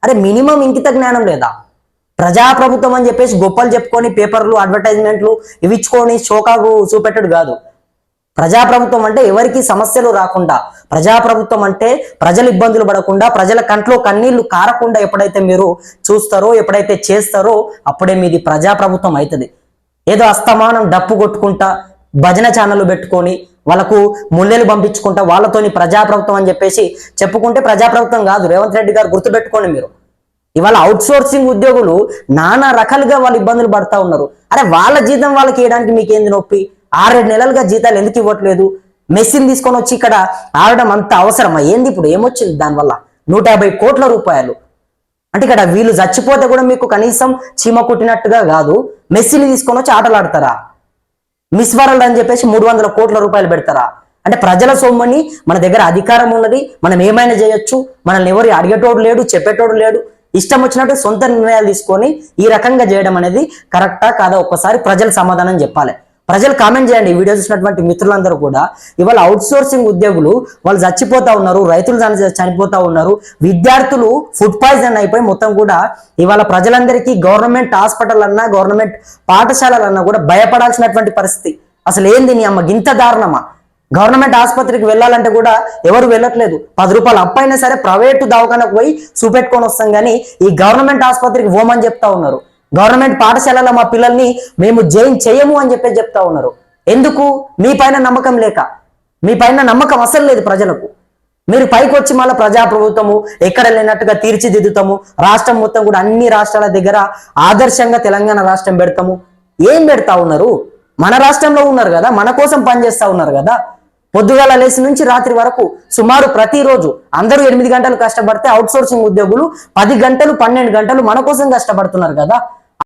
అరే మినిమం ఇంకిత జ్ఞానం లేదా? ప్రజాప్రభుత్వం అని చెప్పేసి గొప్పలు చెప్పుకొని పేపర్లు అడ్వర్టైజ్మెంట్లు ఇవిచ్చుకొని షోకాకు చూపెట్టడు కాదు. ప్రజాప్రభుత్వం అంటే ఎవరికి సమస్యలు రాకుండా, ప్రజాప్రభుత్వం అంటే ప్రజలు ఇబ్బందులు పడకుండా, ప్రజల కంట్లో కన్నీళ్లు కారకుండా ఎప్పుడైతే మీరు చూస్తారో, ఎప్పుడైతే చేస్తారో అప్పుడే మీది ప్రజాప్రభుత్వం అవుతుంది. ఏదో అస్తమానం డప్పు కొట్టుకుంటా భజన ఛానళ్ళు పెట్టుకొని వాళ్ళకు ముళ్ళెలు పంపించుకుంటా వాళ్ళతోని ప్రజాప్రభుత్వం అని చెప్పేసి చెప్పుకుంటే ప్రజాప్రభుత్వం కాదు. రేవంత్ రెడ్డి గారు గుర్తుపెట్టుకోండి మీరు. ఇవాళ అవుట్ సోర్సింగ్ ఉద్యోగులు నానా రకాలుగా వాళ్ళు ఇబ్బందులు పడతా ఉన్నారు. అరే వాళ్ళ జీతం వాళ్ళకి ఇవ్వడానికి మీకేంది నొప్పి? 6-7 నెలలుగా జీతాలు ఎందుకు ఇవ్వట్లేదు? మెస్సిని తీసుకొని వచ్చి ఇక్కడ ఆడడం అంత అవసరమా? ఏంది ఇప్పుడు ఏమొచ్చింది దానివల్ల? 150 కోట్ల రూపాయలు అంటే ఇక్కడ వీళ్ళు చచ్చిపోతే కూడా మీకు కనీసం చీమ కుట్టినట్టుగా కాదు, మెస్సిని తీసుకొని వచ్చి ఆటలు ఆడతారా? మిస్ వరల్డ్ అని చెప్పేసి 300 కోట్ల రూపాయలు పెడతారా? అంటే ప్రజల సొమ్ముని మన దగ్గర అధికారం ఉన్నది, మనం ఏమైనా చేయొచ్చు, మనల్ని ఎవరు అడిగేటోడు లేడు, చెప్పేటోడు లేడు, ఇష్టం వచ్చినట్టు సొంత నిర్ణయాలు తీసుకొని ఈ రకంగా చేయడం అనేది కరెక్టా కాదా? ఒక్కసారి ప్రజలు సమాధానం చెప్పాలి. ప్రజలు కామెంట్ చేయండి. ఈ వీడియో చూసినటువంటి మిత్రులందరూ కూడా ఇవాళ అవుట్ సోర్సింగ్ ఉద్యోగులు వాళ్ళు చచ్చిపోతా ఉన్నారు, రైతులు చనిపోతా ఉన్నారు, విద్యార్థులు ఫుడ్ పాయిజన్ అయిపోయి మొత్తం కూడా ఇవాళ ప్రజలందరికీ గవర్నమెంట్ హాస్పిటల్ అన్నా గవర్నమెంట్ పాఠశాలలన్నా కూడా భయపడాల్సినటువంటి పరిస్థితి. అసలు ఏంది నీ అమ్మ గింత దారుణమా? గవర్నమెంట్ ఆసుపత్రికి వెళ్ళాలంటే కూడా ఎవరు వెళ్ళట్లేదు. 10 రూపాయలు అప్పైనా సరే ప్రైవేటు దవాఖానకు పోయి చూపెట్టుకొని వస్తాం, కానీ ఈ గవర్నమెంట్ ఆసుపత్రికి పోమని చెప్తా ఉన్నారు. గవర్నమెంట్ పాఠశాలలో మా పిల్లల్ని మేము జాయిన్ చేయము అని చెప్పేసి చెప్తా ఉన్నారు. ఎందుకు? మీ పైన నమ్మకం లేక. మీ పైన నమ్మకం అసలు లేదు ప్రజలకు. మీరు పైకి వచ్చి మళ్ళీ ప్రజాప్రభుత్వము ఎక్కడ లేనట్టుగా తీర్చిదిద్దుతాము, రాష్ట్రం మొత్తం కూడా అన్ని రాష్ట్రాల దగ్గర ఆదర్శంగా తెలంగాణ రాష్ట్రం పెడతాము. ఏం పెడతా ఉన్నారు? మన రాష్ట్రంలో ఉన్నారు కదా, మన కోసం పనిచేస్తా ఉన్నారు కదా. పొద్దుగాల లేచి నుంచి రాత్రి వరకు సుమారు ప్రతిరోజు అందరూ 8 గంటలు కష్టపడితే అవుట్ సోర్సింగ్ ఉద్యోగులు 10 గంటలు 12 గంటలు మన కోసం కష్టపడుతున్నారు కదా.